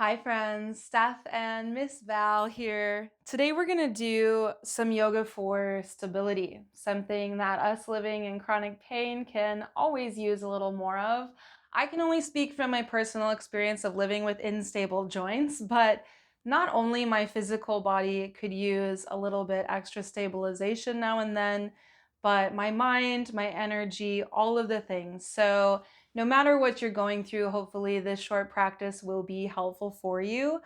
Hi friends, Steph and Miss Val here. Today we're gonna do some yoga for stability, something that us living in chronic pain can always use a little more of. I can only speak from my personal experience of living with unstable joints, but not only my physical body could use a little bit extra stabilization now and then, but my mind, my energy, all of the things. So no matter what you're going through, hopefully this short practice will be helpful for you.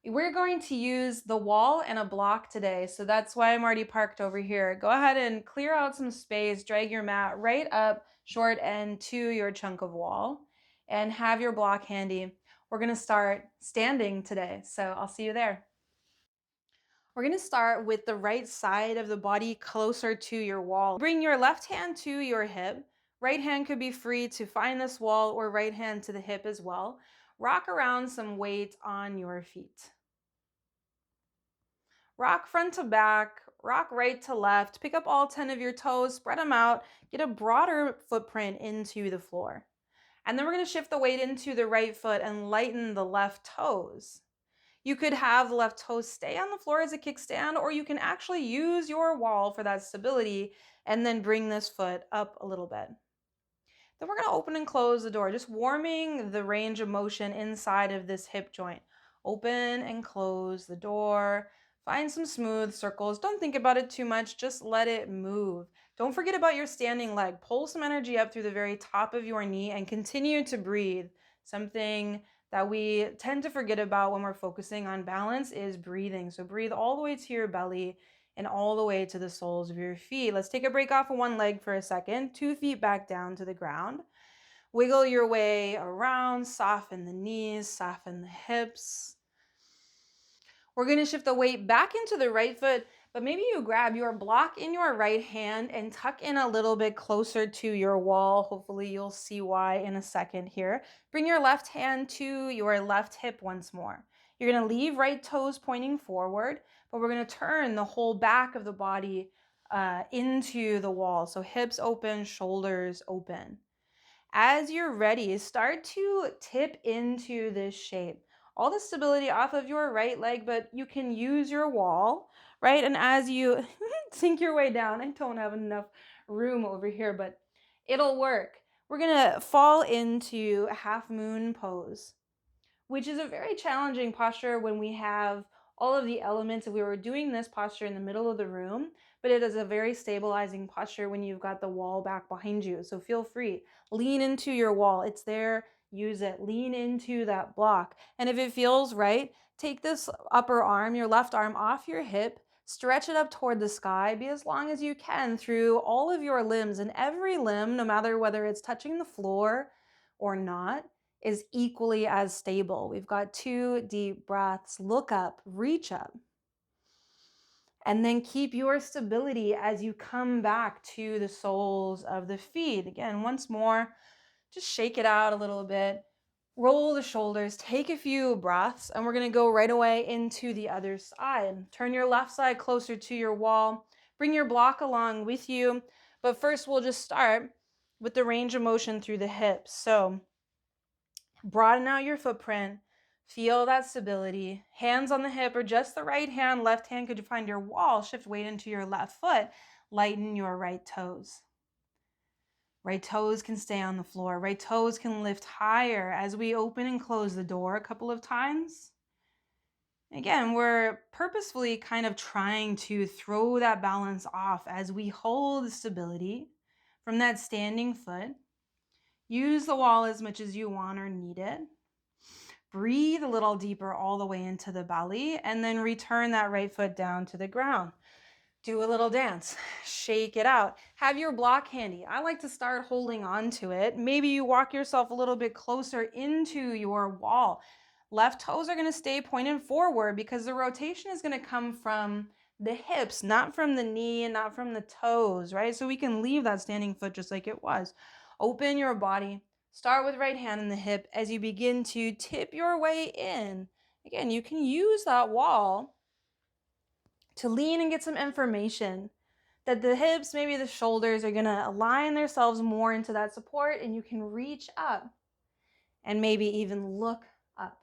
We're going to use the wall and a block today, so that's why I'm already parked over here. Go ahead and clear out some space, drag your mat right up short end to your chunk of wall, and have your block handy. We're gonna start standing today, so I'll see you there. We're gonna start with the right side of the body closer to your wall. Bring your left hand to your hip. Right hand could be free to find this wall or right hand to the hip as well. Rock around some weight on your feet. Rock front to back, rock right to left. Pick up all 10 of your toes, spread them out, get a broader footprint into the floor. And then we're gonna shift the weight into the right foot and lighten the left toes. You could have the left toe stay on the floor as a kickstand, or you can actually use your wall for that stability and then bring this foot up a little bit. Then we're gonna open and close the door, just warming the range of motion inside of this hip joint. Open and close the door. Find some smooth circles. Don't think about it too much, just let it move. Don't forget about your standing leg. Pull some energy up through the very top of your knee and continue to breathe. Something that we tend to forget about when we're focusing on balance is breathing. So breathe all the way to your belly and all the way to the soles of your feet. Let's take a break off of one leg for a second. 2 feet back down to the ground. Wiggle your way around, soften the knees, soften the hips. We're going to shift the weight back into the right foot, but maybe you grab your block in your right hand and tuck in a little bit closer to your wall. Hopefully you'll see why in a second here. Bring your left hand to your left hip once more. You're going to leave right toes pointing forward, but we're going to turn the whole back of the body into the wall. So hips open, shoulders open. As you're ready, start to tip into this shape. All the stability off of your right leg, but you can use your wall, right? And as you sink your way down, I don't have enough room over here, but it'll work. We're gonna fall into half moon pose, which is a very challenging posture when we have all of the elements. If we were doing this posture in the middle of the room, but it is a very stabilizing posture when you've got the wall back behind you. So feel free, lean into your wall. It's there, use it. Lean into that block. And if it feels right, take this upper arm, your left arm off your hip, stretch it up toward the sky, be as long as you can through all of your limbs. And every limb, no matter whether it's touching the floor or not, is equally as stable. We've got 2 deep breaths. Look up, reach up. And then keep your stability as you come back to the soles of the feet. Again, once more, just shake it out a little bit. Roll the shoulders, take a few breaths, and we're gonna go right away into the other side. Turn your left side closer to your wall. Bring your block along with you. But first, we'll just start with the range of motion through the hips. So broaden out your footprint. Feel that stability. Hands on the hip or just the right hand. Left hand could you find your wall. Shift weight into your left foot. Lighten your right toes. Right toes can stay on the floor. Right toes can lift higher as we open and close the door a couple of times. Again, we're purposefully kind of trying to throw that balance off as we hold stability from that standing foot. Use the wall as much as you want or need it. Breathe a little deeper all the way into the belly and then return that right foot down to the ground. Do a little dance, shake it out. Have your block handy. I like to start holding on to it. Maybe you walk yourself a little bit closer into your wall. Left toes are gonna stay pointed forward because the rotation is gonna come from the hips, not from the knee and not from the toes, right? So we can leave that standing foot just like it was. Open your body. Start with right hand in the hip as you begin to tip your way in. Again, you can use that wall to lean and get some information that the hips, maybe the shoulders are gonna align themselves more into that support and you can reach up and maybe even look up.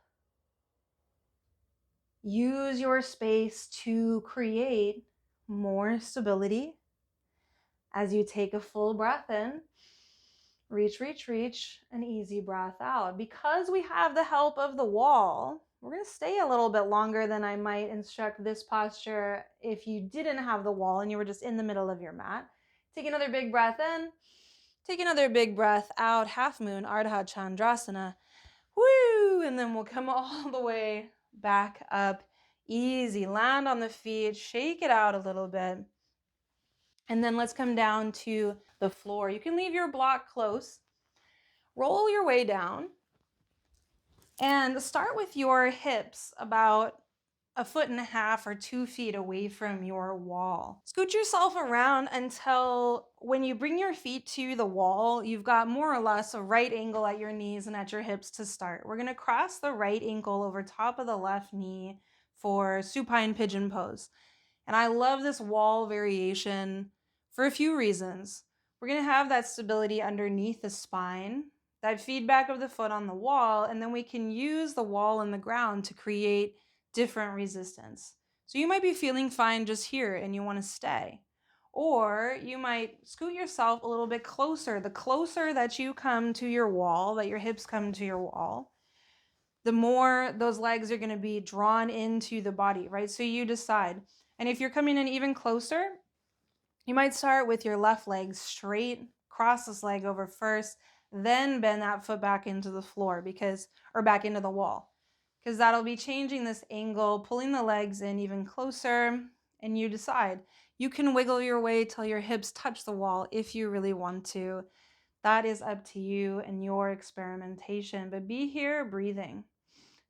Use your space to create more stability as you take a full breath in. Reach, reach, reach, an easy breath out. Because we have the help of the wall, we're going to stay a little bit longer than I might instruct this posture if you didn't have the wall and you were just in the middle of your mat. Take another big breath in. Take another big breath out. Half moon, Ardha Chandrasana. Woo! And then we'll come all the way back up. Easy. Land on the feet. Shake it out a little bit. And then let's come down to the floor. You can leave your block close. Roll your way down and start with your hips about 1.5 or 2 feet away from your wall. Scoot yourself around until when you bring your feet to the wall, you've got more or less a right angle at your knees and at your hips to start. We're going to cross the right ankle over top of the left knee for supine pigeon pose. And I love this wall variation for a few reasons. We're going to have that stability underneath the spine, that feedback of the foot on the wall, and then we can use the wall and the ground to create different resistance. So you might be feeling fine just here and you want to stay. Or you might scoot yourself a little bit closer. The closer that you come to your wall, that your hips come to your wall, the more those legs are going to be drawn into the body, right? So you decide. And if you're coming in even closer, you might start with your left leg straight, cross this leg over first, then bend that foot back into the floor or back into the wall, because that'll be changing this angle, pulling the legs in even closer, and you decide. You can wiggle your way till your hips touch the wall if you really want to. That is up to you and your experimentation, but be here breathing.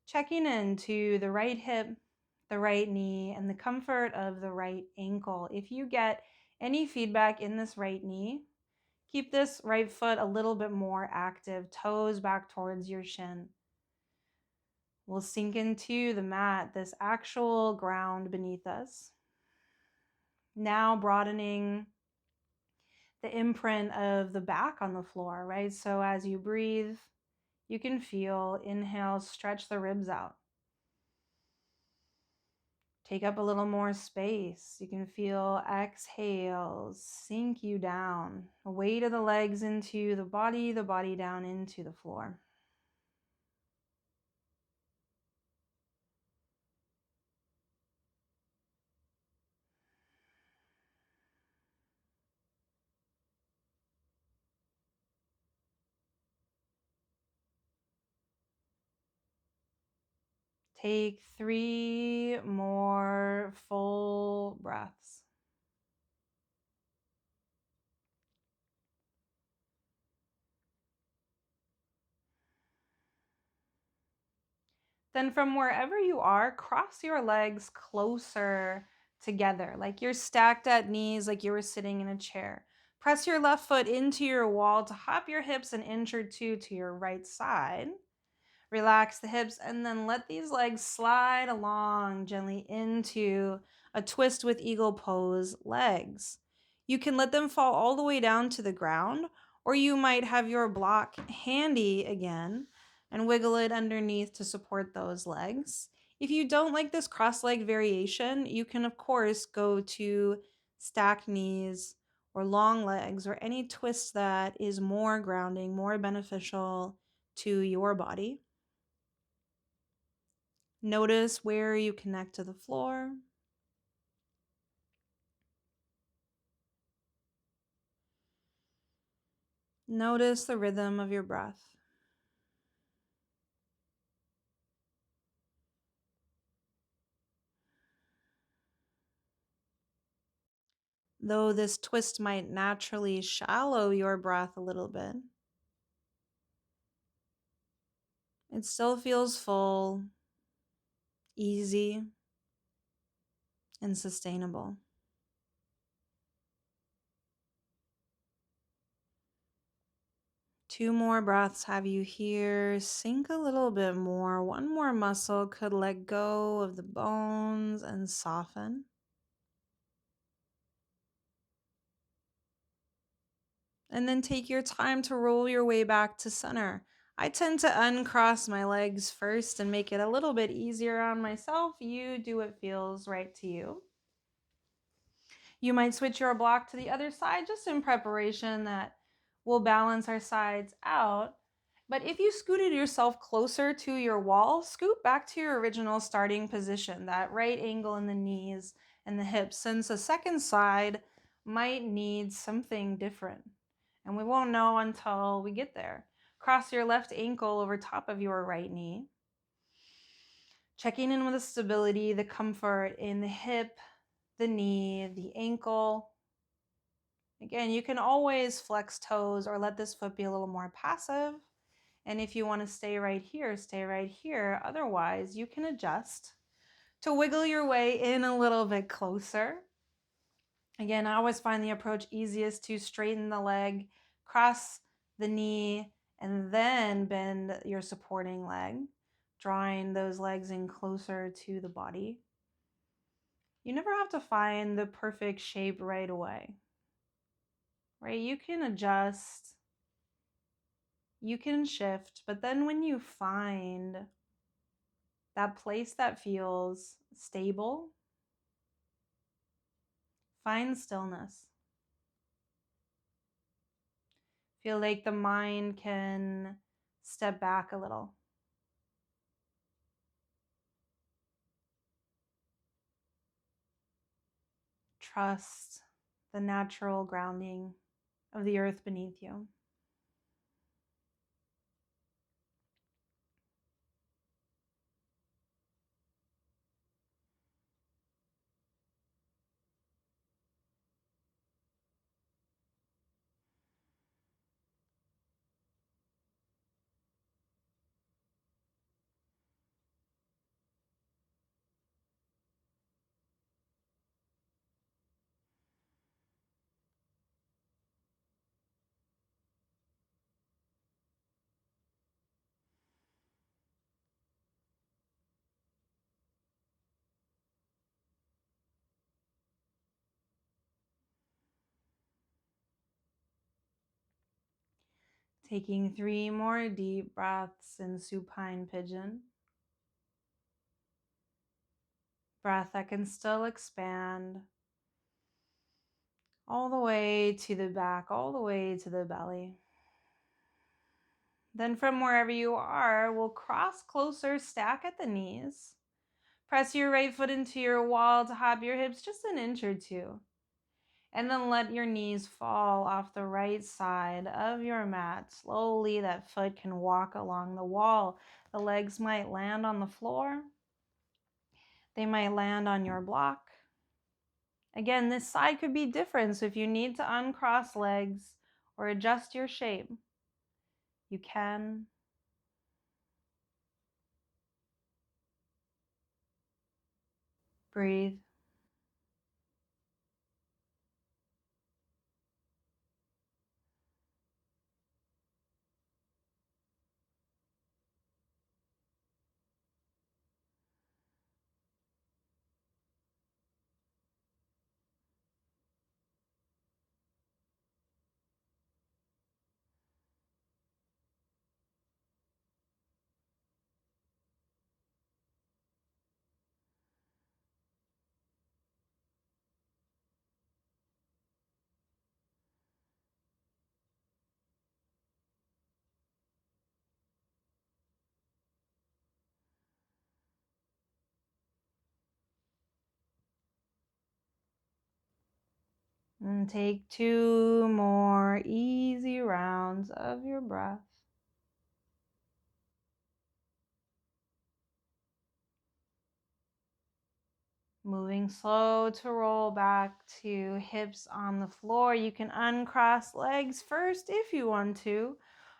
Checking into the right hip, the right knee, and the comfort of the right ankle. If you get any feedback in this right knee, keep this right foot a little bit more active, toes back towards your shin. We'll sink into the mat, this actual ground beneath us. Now broadening the imprint of the back on the floor, right? So as you breathe, you can feel, inhale, stretch the ribs out. Take up a little more space. You can feel exhales sink you down. The weight of the legs into the body down into the floor. Take 3 more full breaths. Then from wherever you are, cross your legs closer together, like you're stacked at knees, like you were sitting in a chair. Press your left foot into your wall to hop your hips an inch or two to your right side. Relax the hips and then let these legs slide along gently into a twist with eagle pose legs. You can let them fall all the way down to the ground, or you might have your block handy again and wiggle it underneath to support those legs. If you don't like this cross leg variation, you can of course go to stacked knees or long legs or any twist that is more grounding, more beneficial to your body. Notice where you connect to the floor. Notice the rhythm of your breath. Though this twist might naturally shallow your breath a little bit, it still feels full, easy, and sustainable. Two more breaths have you here. Sink a little bit more. One more muscle could let go of the bones and soften. And then take your time to roll your way back to center. I tend to uncross my legs first and make it a little bit easier on myself. You do what feels right to you. You might switch your block to the other side just in preparation that we'll balance our sides out. But if you scooted yourself closer to your wall, scoot back to your original starting position, that right angle in the knees and the hips, since a second side might need something different. And we won't know until we get there. Cross your left ankle over top of your right knee. Checking in with the stability, the comfort in the hip, the knee, the ankle. Again, you can always flex toes or let this foot be a little more passive. And if you want to stay right here, stay right here. Otherwise, you can adjust to wiggle your way in a little bit closer. Again, I always find the approach easiest to straighten the leg, cross the knee, and then bend your supporting leg, drawing those legs in closer to the body. You never have to find the perfect shape right away, right? You can adjust, you can shift, but then when you find that place that feels stable, find stillness. Feel like the mind can step back a little. Trust the natural grounding of the earth beneath you. Taking 3 more deep breaths in supine pigeon. Breath that can still expand all the way to the back, all the way to the belly. Then from wherever you are, we'll cross closer, stack at the knees. Press your right foot into your wall to hop your hips just an inch or two. And then let your knees fall off the right side of your mat. Slowly, that foot can walk along the wall. The legs might land on the floor. They might land on your block. Again, this side could be different, so if you need to uncross legs or adjust your shape, you can. Breathe. And take 2 more easy rounds of your breath. Moving slow to roll back to hips on the floor. You can uncross legs first if you want to.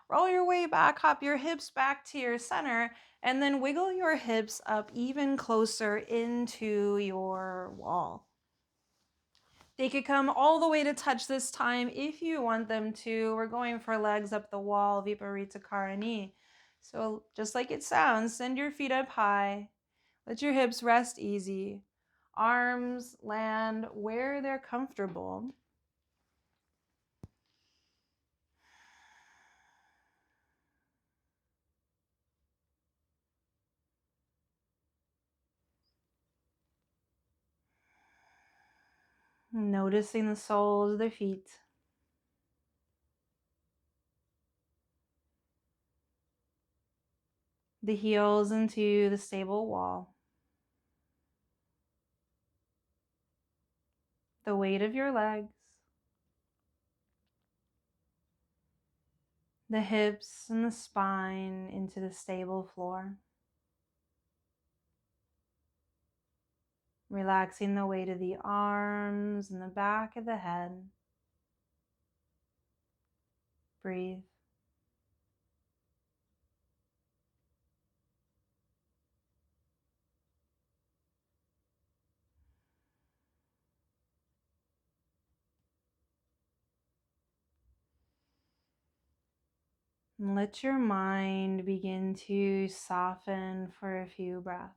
Roll your way back, hop your hips back to your center, and then wiggle your hips up even closer into your wall. They could come all the way to touch this time if you want them to. We're going for legs up the wall, Viparita Karani. So just like it sounds, send your feet up high. Let your hips rest easy. Arms land where they're comfortable. Noticing the soles of their feet, the heels into the stable wall, the weight of your legs, the hips and the spine into the stable floor. Relaxing the weight of the arms and the back of the head. Breathe. And let your mind begin to soften for a few breaths.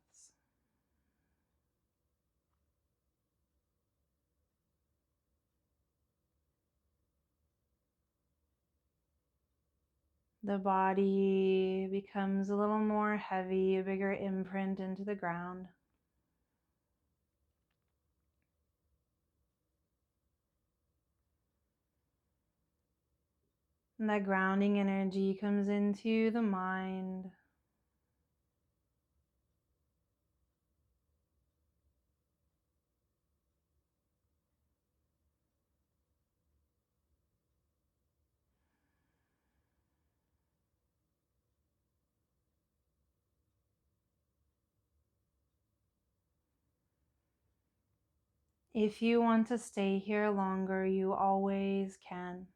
The body becomes a little more heavy, a bigger imprint into the ground. And that grounding energy comes into the mind. If you want to stay here longer, you always can.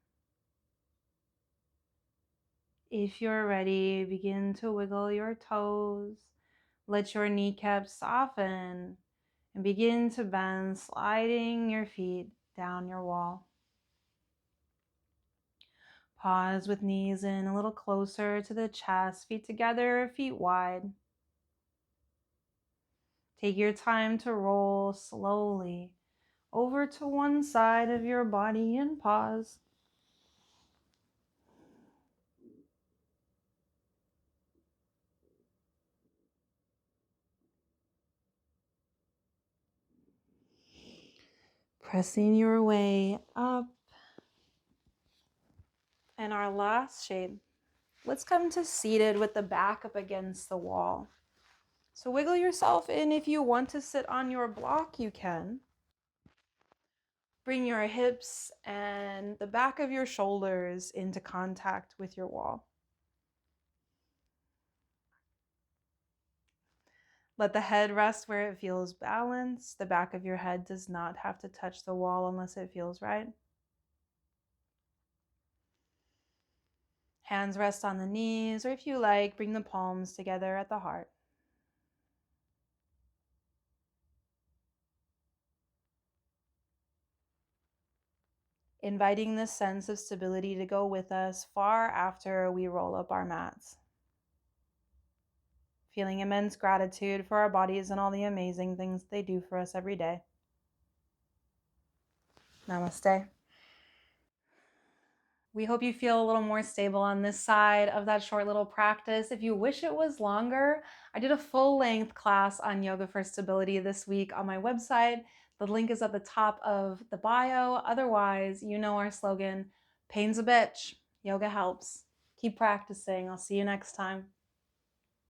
If you're ready, begin to wiggle your toes. Let your kneecaps soften and begin to bend, sliding your feet down your wall. Pause with knees in a little closer to the chest, feet together, feet wide. Take your time to roll slowly over to one side of your body and pause. Pressing your way up. And our last shape, let's come to seated with the back up against the wall. So wiggle yourself in. If you want to sit on your block, you can. Bring your hips and the back of your shoulders into contact with your wall. Let the head rest where it feels balanced. The back of your head does not have to touch the wall unless it feels right. Hands rest on the knees, or if you like, bring the palms together at the heart. Inviting this sense of stability to go with us far after we roll up our mats. Feeling immense gratitude for our bodies and all the amazing things they do for us every day. Namaste. We hope you feel a little more stable on this side of that short little practice. If you wish it was longer, I did a full-length class on yoga for stability this week on my website. The link is at the top of the bio. Otherwise, you know our slogan, pain's a bitch, yoga helps. Keep practicing. I'll see you next time.